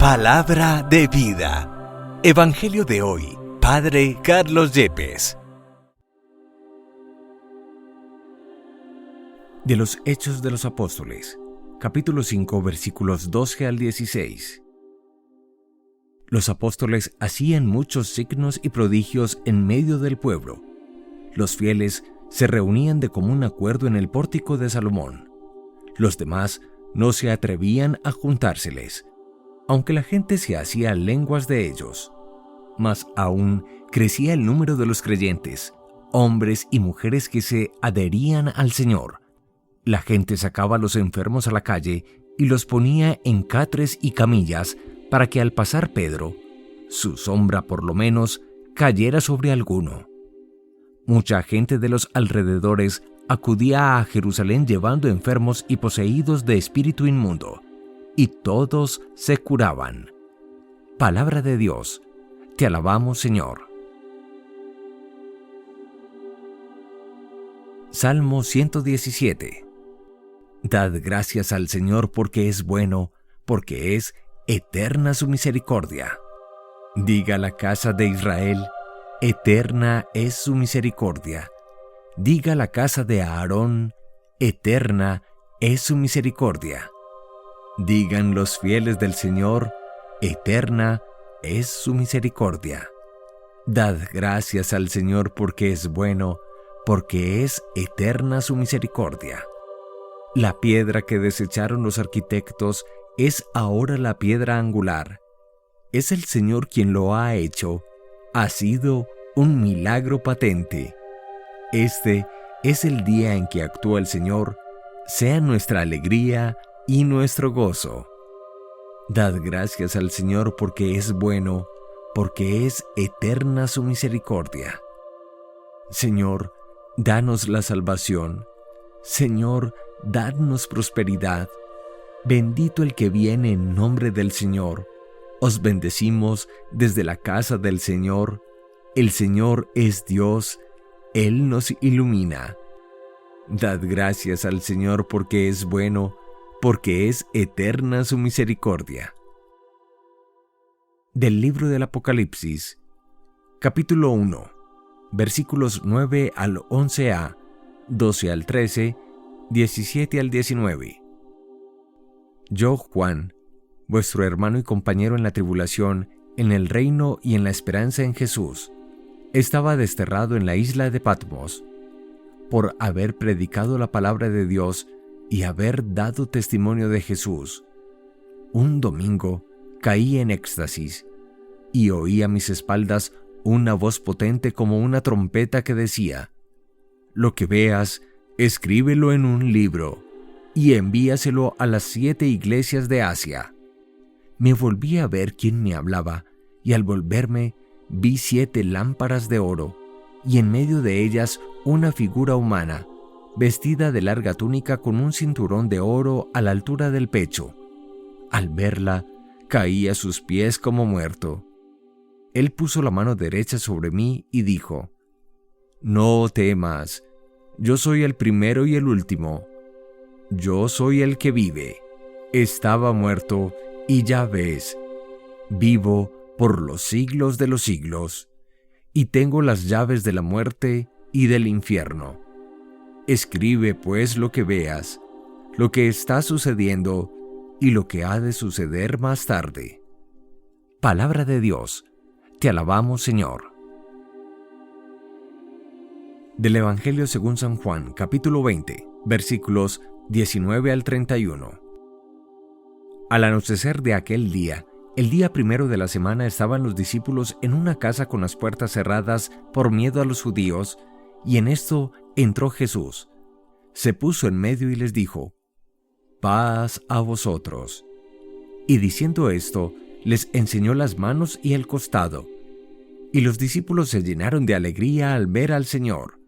Palabra de vida. Evangelio de hoy. Padre Carlos Yepes. De los Hechos de los Apóstoles, capítulo 5, versículos 12 al 16. Los apóstoles hacían muchos signos y prodigios en medio del pueblo. Los fieles se reunían de común acuerdo en el pórtico de Salomón. Los demás no se atrevían a juntárseles, aunque la gente se hacía lenguas de ellos. Mas aún crecía el número de los creyentes, hombres y mujeres que se adherían al Señor. La gente sacaba a los enfermos a la calle y los ponía en catres y camillas para que al pasar Pedro, su sombra por lo menos, cayera sobre alguno. Mucha gente de los alrededores acudía a Jerusalén llevando enfermos y poseídos de espíritu inmundo, y todos se curaban. Palabra de Dios. Te alabamos, Señor. Salmo 117. Dad gracias al Señor porque es bueno, porque es eterna su misericordia. Diga la casa de Israel, eterna es su misericordia. Diga la casa de Aarón, eterna es su misericordia. Digan los fieles del Señor, eterna es su misericordia. Dad gracias al Señor porque es bueno, porque es eterna su misericordia. La piedra que desecharon los arquitectos es ahora la piedra angular. Es el Señor quien lo ha hecho. Ha sido un milagro patente. Este es el día en que actúa el Señor. Sea nuestra alegría y nuestro gozo. Dad gracias al Señor porque es bueno, porque es eterna su misericordia. Señor, danos la salvación. Señor, dadnos prosperidad. Bendito el que viene en nombre del Señor. Os bendecimos desde la casa del Señor. El Señor es Dios. Él nos ilumina. Dad gracias al Señor porque es bueno, porque es eterna su misericordia. Del libro del Apocalipsis, capítulo 1, versículos 9 al 11a, 12 al 13, 17 al 19. Yo, Juan, vuestro hermano y compañero en la tribulación, en el reino y en la esperanza en Jesús, estaba desterrado en la isla de Patmos, por haber predicado la palabra de Dios y haber dado testimonio de Jesús. Un domingo caí en éxtasis y oí a mis espaldas una voz potente como una trompeta que decía: lo que veas, escríbelo en un libro y envíaselo a las 7 iglesias de Asia. Me volví a ver quién me hablaba, y al volverme vi 7 lámparas de oro, y en medio de ellas una figura humana, vestida de larga túnica con un cinturón de oro a la altura del pecho. Al verla, caí a sus pies como muerto. Él puso la mano derecha sobre mí y dijo: no temas, yo soy el primero y el último. Yo soy el que vive. Estaba muerto y ya ves, vivo por los siglos de los siglos, y tengo las llaves de la muerte y del infierno. Escribe pues lo que veas, lo que está sucediendo y lo que ha de suceder más tarde. Palabra de Dios. Te alabamos, Señor. Del Evangelio según San Juan, capítulo 20, versículos 19 al 31. Al anochecer de aquel día, el día primero de la semana, estaban los discípulos en una casa con las puertas cerradas por miedo a los judíos, y en esto entró Jesús. Se puso en medio y les dijo: paz a vosotros. Y diciendo esto, les enseñó las manos y el costado. Y los discípulos se llenaron de alegría al ver al Señor.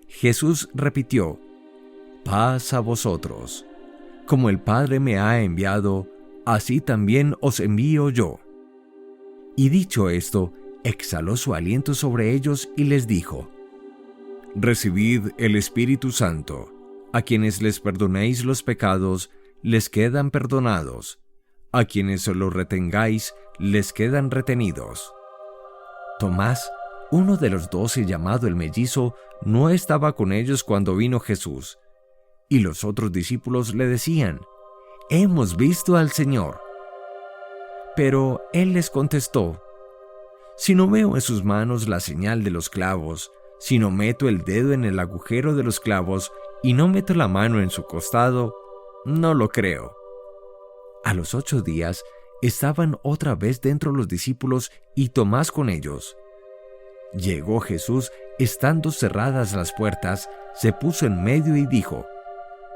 Jesús repitió: paz a vosotros. Como el Padre me ha enviado, así también os envío yo. Y dicho esto, exhaló su aliento sobre ellos y les dijo: recibid el Espíritu Santo. A quienes les perdonéis los pecados, les quedan perdonados. A quienes los retengáis, les quedan retenidos. Tomás, uno de los 12 llamado el mellizo, no estaba con ellos cuando vino Jesús. Y los otros discípulos le decían: «Hemos visto al Señor». Pero él les contestó: «Si no veo en sus manos la señal de los clavos, si no meto el dedo en el agujero de los clavos y no meto la mano en su costado, no lo creo». A los 8 días estaban otra vez dentro los discípulos y Tomás con ellos. Llegó Jesús, estando cerradas las puertas, se puso en medio y dijo: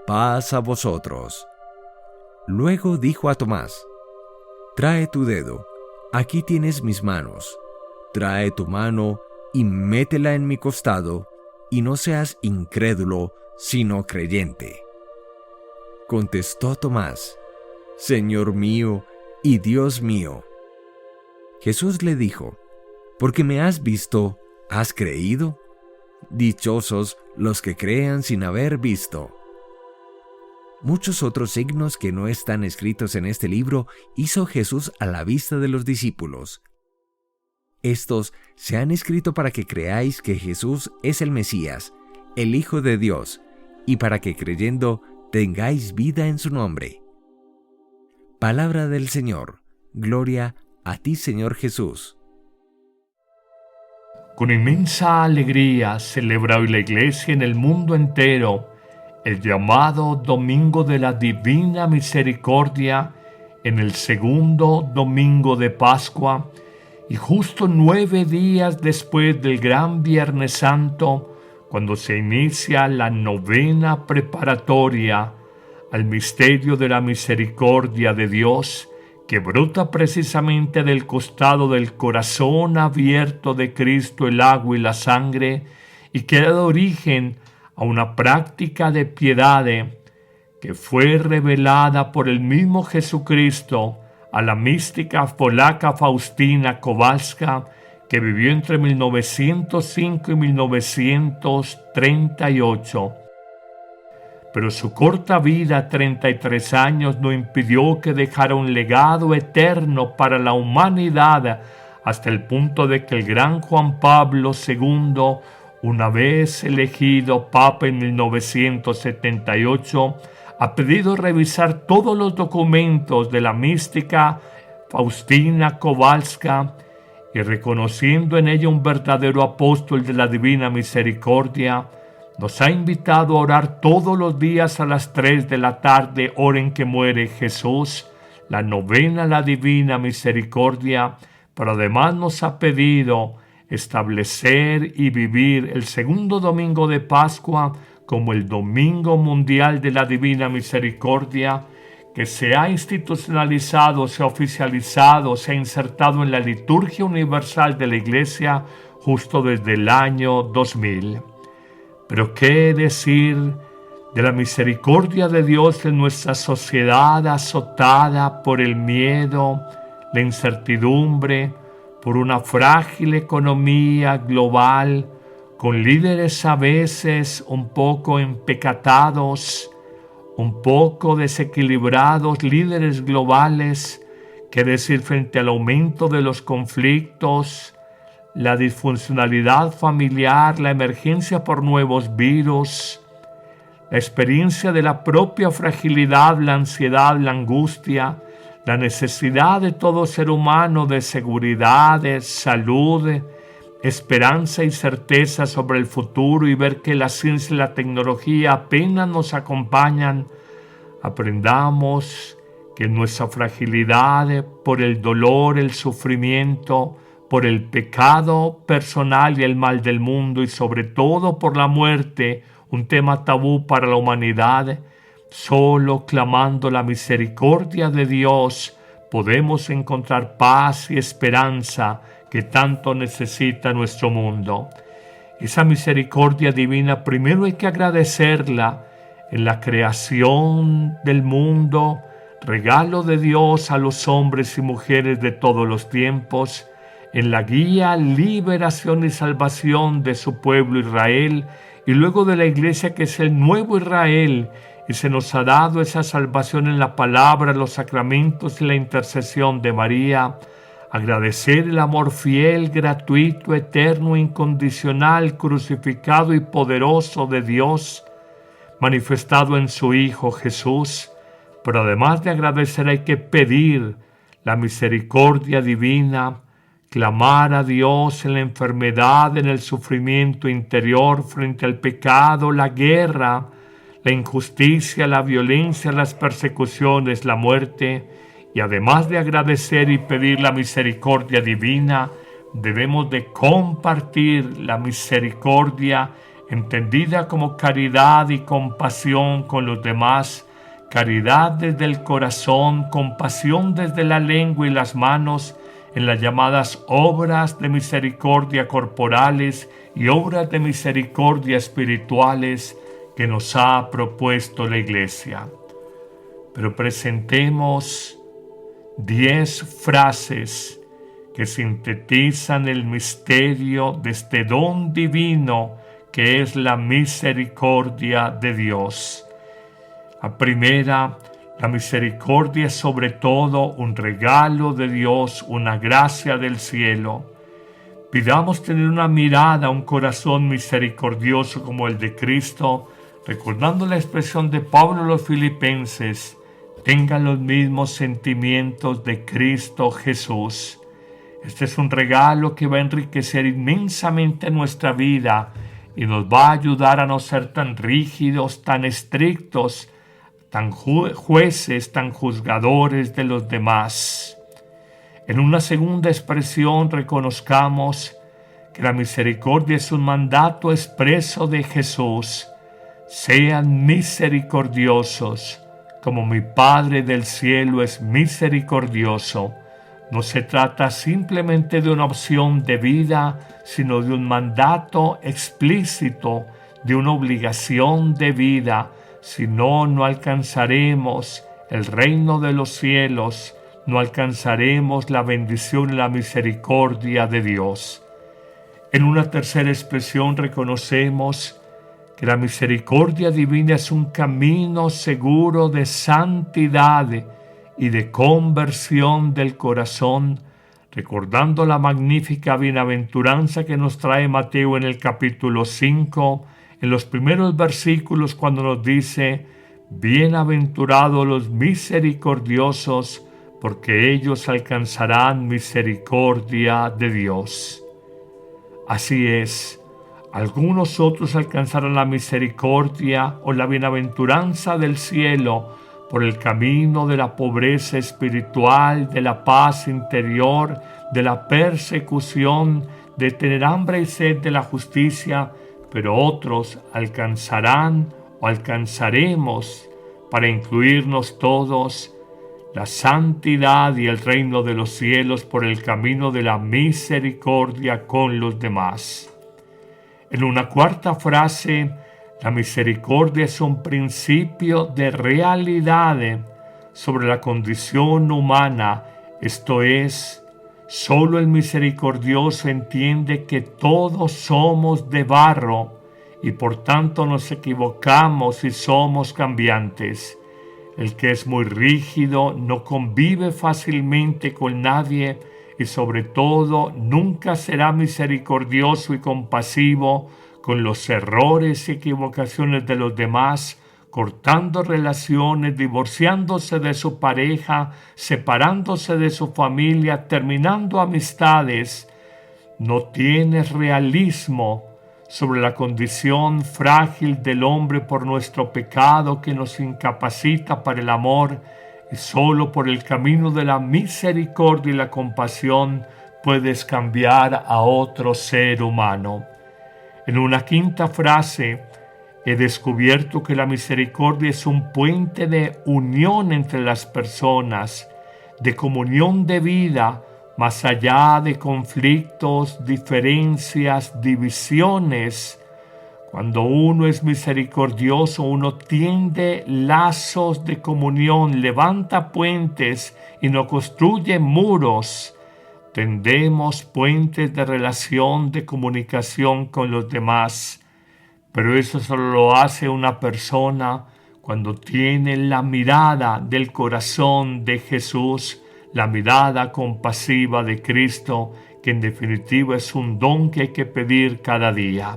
«Paz a vosotros». Luego dijo a Tomás: «Trae tu dedo, aquí tienes mis manos. Trae tu mano y métela en mi costado, y no seas incrédulo, sino creyente». Contestó Tomás: «Señor mío y Dios mío». Jesús le dijo: «Porque me has visto, ¿has creído? Dichosos los que crean sin haber visto». Muchos otros signos que no están escritos en este libro hizo Jesús a la vista de los discípulos. Estos se han escrito para que creáis que Jesús es el Mesías, el Hijo de Dios, y para que creyendo tengáis vida en su nombre. Palabra del Señor. Gloria a ti, Señor Jesús. Con inmensa alegría celebra hoy la Iglesia en el mundo entero el llamado Domingo de la Divina Misericordia en el segundo domingo de Pascua, y justo 9 días después del Gran Viernes Santo, cuando se inicia la novena preparatoria al misterio de la misericordia de Dios, que brota precisamente del costado del corazón abierto de Cristo, el agua y la sangre, y que da origen a una práctica de piedad que fue revelada por el mismo Jesucristo a la mística polaca Faustina Kowalska, que vivió entre 1905 y 1938. Pero su corta vida, 33 años, no impidió que dejara un legado eterno para la humanidad, hasta el punto de que el gran Juan Pablo II, una vez elegido Papa en 1978, ha pedido revisar todos los documentos de la mística Faustina Kowalska y, reconociendo en ella un verdadero apóstol de la Divina Misericordia, nos ha invitado a orar todos los días a las 3 de la tarde, hora en que muere Jesús, la novena a la Divina Misericordia, pero además nos ha pedido establecer y vivir el segundo domingo de Pascua como el Domingo Mundial de la Divina Misericordia, que se ha institucionalizado, se ha oficializado, se ha insertado en la liturgia universal de la Iglesia justo desde el año 2000. Pero ¿qué decir de la misericordia de Dios en nuestra sociedad azotada por el miedo, la incertidumbre, por una frágil economía global, con líderes a veces un poco empecatados, un poco desequilibrados, líderes globales? ¿Qué decir frente al aumento de los conflictos, la disfuncionalidad familiar, la emergencia por nuevos virus, la experiencia de la propia fragilidad, la ansiedad, la angustia, la necesidad de todo ser humano de seguridad, de salud, esperanza y certeza sobre el futuro, y ver que la ciencia y la tecnología apenas nos acompañan? Aprendamos que nuestra fragilidad por el dolor, el sufrimiento, por el pecado personal y el mal del mundo, y sobre todo por la muerte, un tema tabú para la humanidad, solo clamando la misericordia de Dios podemos encontrar paz y esperanza que tanto necesita nuestro mundo. Esa misericordia divina primero hay que agradecerla en la creación del mundo, regalo de Dios a los hombres y mujeres de todos los tiempos, en la guía, liberación y salvación de su pueblo Israel, y luego de la Iglesia, que es el nuevo Israel, y se nos ha dado esa salvación en la palabra, los sacramentos y la intercesión de María, agradecer el amor fiel, gratuito, eterno, incondicional, crucificado y poderoso de Dios, manifestado en su Hijo Jesús. Pero además de agradecer hay que pedir la misericordia divina, clamar a Dios en la enfermedad, en el sufrimiento interior, frente al pecado, la guerra, la injusticia, la violencia, las persecuciones, la muerte. Y además de agradecer y pedir la misericordia divina, debemos de compartir la misericordia entendida como caridad y compasión con los demás, caridad desde el corazón, compasión desde la lengua y las manos, en las llamadas obras de misericordia corporales y obras de misericordia espirituales que nos ha propuesto la Iglesia. Pero presentemos 10 frases que sintetizan el misterio de este don divino que es la misericordia de Dios. La primera, la misericordia es sobre todo un regalo de Dios, una gracia del cielo. Pidamos tener una mirada, un corazón misericordioso como el de Cristo, recordando la expresión de Pablo a los Filipenses: tengan los mismos sentimientos de Cristo Jesús. Este es un regalo que va a enriquecer inmensamente nuestra vida y nos va a ayudar a no ser tan rígidos, tan estrictos, tan jueces, tan juzgadores de los demás. En una segunda expresión reconozcamos que la misericordia es un mandato expreso de Jesús. Sean misericordiosos, como mi Padre del cielo es misericordioso. No se trata simplemente de una opción de vida, sino de un mandato explícito, de una obligación de vida. Si no, no alcanzaremos el reino de los cielos, no alcanzaremos la bendición y la misericordia de Dios. En una tercera expresión reconocemos que la misericordia divina es un camino seguro de santidad y de conversión del corazón, recordando la magnífica bienaventuranza que nos trae Mateo en el capítulo 5, en los primeros versículos, cuando nos dice: bienaventurados los misericordiosos, porque ellos alcanzarán misericordia de Dios. Así es, algunos otros alcanzarán la misericordia o la bienaventuranza del cielo por el camino de la pobreza espiritual, de la paz interior, de la persecución, de tener hambre y sed de la justicia, pero otros alcanzarán o alcanzaremos, para incluirnos todos, la santidad y el reino de los cielos por el camino de la misericordia con los demás. En una cuarta frase, la misericordia es un principio de realidad sobre la condición humana, esto es, solo el misericordioso entiende que todos somos de barro y por tanto nos equivocamos y somos cambiantes. El que es muy rígido no convive fácilmente con nadie y sobre todo nunca será misericordioso y compasivo con los errores y equivocaciones de los demás, cortando relaciones, divorciándose de su pareja, separándose de su familia, terminando amistades. No tiene realismo sobre la condición frágil del hombre por nuestro pecado que nos incapacita para el amor, y solo por el camino de la misericordia y la compasión puedes cambiar a otro ser humano. En una quinta frase, he descubierto que la misericordia es un puente de unión entre las personas, de comunión de vida, más allá de conflictos, diferencias, divisiones. Cuando uno es misericordioso, uno tiende lazos de comunión, levanta puentes y no construye muros. Tendemos puentes de relación, de comunicación con los demás. Pero eso solo lo hace una persona cuando tiene la mirada del corazón de Jesús, la mirada compasiva de Cristo, que en definitiva es un don que hay que pedir cada día.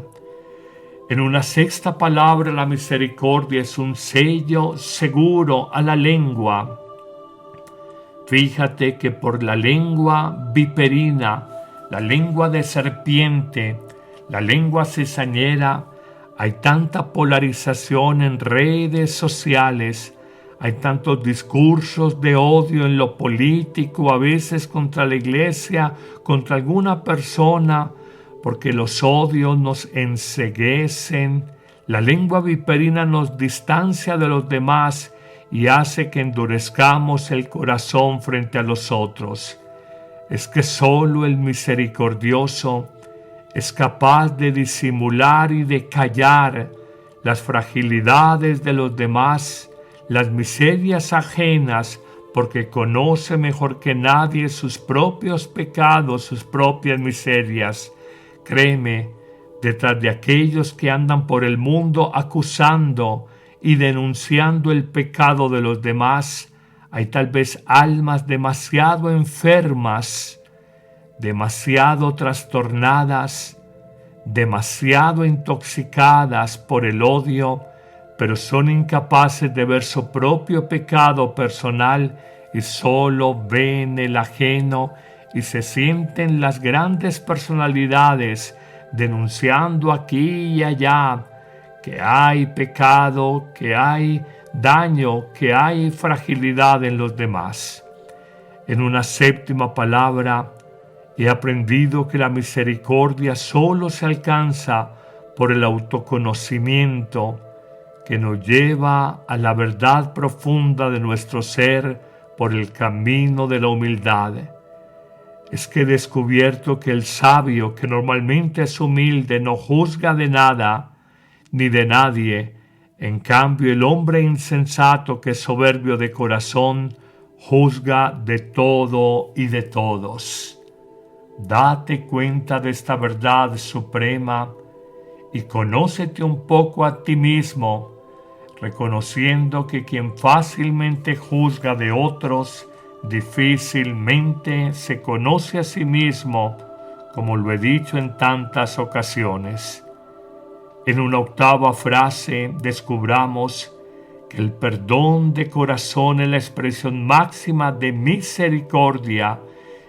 En una sexta palabra, la misericordia es un sello seguro a la lengua. Fíjate que por la lengua viperina, la lengua de serpiente, la lengua cizañera, hay tanta polarización en redes sociales, hay tantos discursos de odio en lo político, a veces contra la iglesia, contra alguna persona, porque los odios nos enceguecen. La lengua viperina nos distancia de los demás y hace que endurezcamos el corazón frente a los otros. Es que solo el misericordioso es capaz de disimular y de callar las fragilidades de los demás, las miserias ajenas, porque conoce mejor que nadie sus propios pecados, sus propias miserias. Créeme, detrás de aquellos que andan por el mundo acusando y denunciando el pecado de los demás, hay tal vez almas demasiado enfermas, demasiado trastornadas, demasiado intoxicadas por el odio, pero son incapaces de ver su propio pecado personal y solo ven el ajeno y se sienten las grandes personalidades denunciando aquí y allá que hay pecado, que hay daño, que hay fragilidad en los demás. En una séptima palabra, he aprendido que la misericordia solo se alcanza por el autoconocimiento que nos lleva a la verdad profunda de nuestro ser por el camino de la humildad. Es que he descubierto que el sabio, que normalmente es humilde, no juzga de nada ni de nadie. En cambio, el hombre insensato, que es soberbio de corazón, juzga de todo y de todos. Date cuenta de esta verdad suprema y conócete un poco a ti mismo, reconociendo que quien fácilmente juzga de otros, difícilmente se conoce a sí mismo, como lo he dicho en tantas ocasiones. En una octava frase descubramos que el perdón de corazón es la expresión máxima de misericordia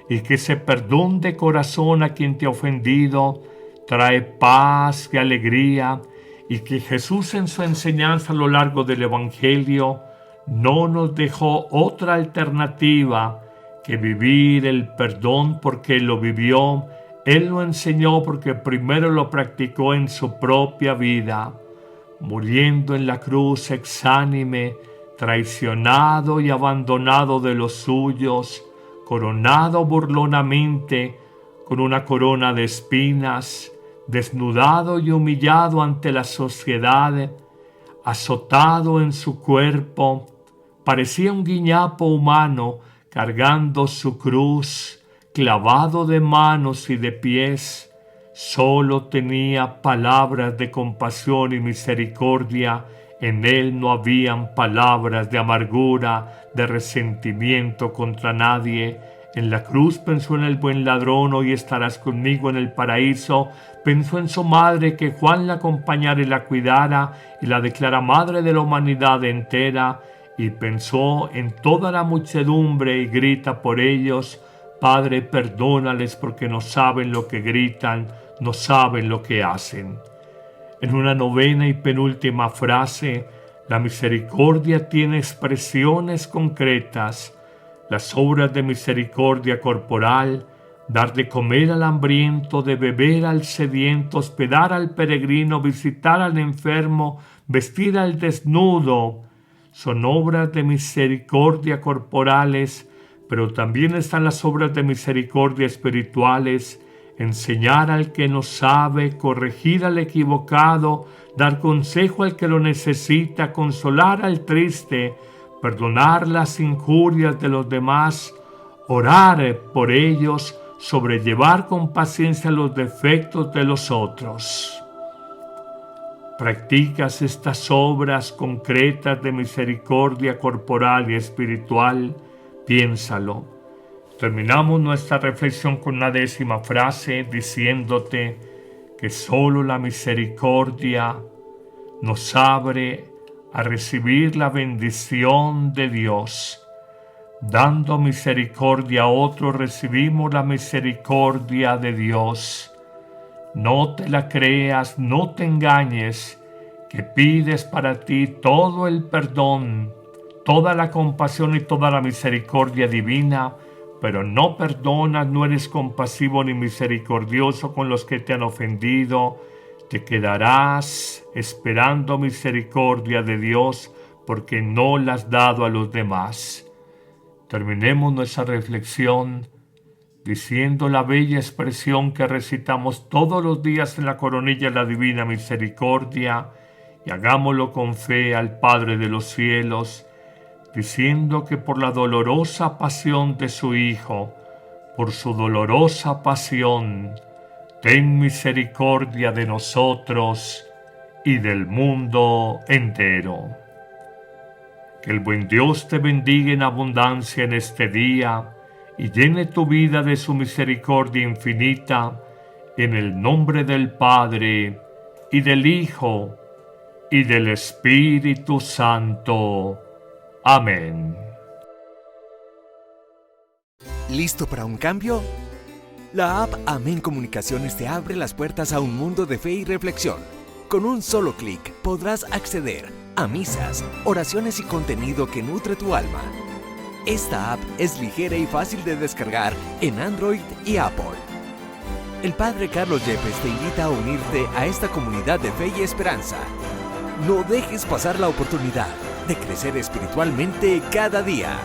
y que ese perdón de corazón a quien te ha ofendido trae paz y alegría, y que Jesús en su enseñanza a lo largo del Evangelio no nos dejó otra alternativa que vivir el perdón porque Él lo vivió, Él lo enseñó porque primero lo practicó en su propia vida, muriendo en la cruz exánime, traicionado y abandonado de los suyos, coronado burlonamente con una corona de espinas, desnudado y humillado ante la sociedad, azotado en su cuerpo, parecía un guiñapo humano cargando su cruz, clavado de manos y de pies. Solo tenía palabras de compasión y misericordia. En él no habían palabras de amargura, de resentimiento contra nadie. En la cruz pensó en el buen ladrón, hoy estarás conmigo en el paraíso. Pensó en su madre, que Juan la acompañara y la cuidara, y la declara madre de la humanidad entera. Y pensó en toda la muchedumbre y grita por ellos: Padre, perdónales porque no saben lo que gritan, no saben lo que hacen. En una novena y penúltima frase, la misericordia tiene expresiones concretas. Las obras de misericordia corporal, dar de comer al hambriento, de beber al sediento, hospedar al peregrino, visitar al enfermo, vestir al desnudo, son obras de misericordia corporales, pero también están las obras de misericordia espirituales: enseñar al que no sabe, corregir al equivocado, dar consejo al que lo necesita, consolar al triste, perdonar las injurias de los demás, orar por ellos, sobrellevar con paciencia los defectos de los otros. practicas estas obras concretas de misericordia corporal y espiritual, piénsalo. Terminamos nuestra reflexión con una 10ª frase diciéndote que solo la misericordia nos abre a recibir la bendición de Dios. Dando misericordia a otros, recibimos la misericordia de Dios. No te la creas, no te engañes, que pides para ti todo el perdón, toda la compasión y toda la misericordia divina, pero no perdonas, no eres compasivo ni misericordioso con los que te han ofendido. Te quedarás esperando misericordia de Dios porque no la has dado a los demás. Terminemos nuestra reflexión diciendo la bella expresión que recitamos todos los días en la coronilla de la Divina Misericordia, y hagámoslo con fe al Padre de los cielos, diciendo que por la dolorosa pasión de su Hijo, por su dolorosa pasión, ten misericordia de nosotros y del mundo entero. Que el buen Dios te bendiga en abundancia en este día y llene tu vida de su misericordia infinita, en el nombre del Padre, y del Hijo, y del Espíritu Santo. Amén. ¿Listo para un cambio? La app Amén Comunicaciones te abre las puertas a un mundo de fe y reflexión. Con un solo clic podrás acceder a misas, oraciones y contenido que nutre tu alma. Esta app es ligera y fácil de descargar en Android y Apple. El Padre Carlos Yepes te invita a unirte a esta comunidad de fe y esperanza. No dejes pasar la oportunidad de crecer espiritualmente cada día.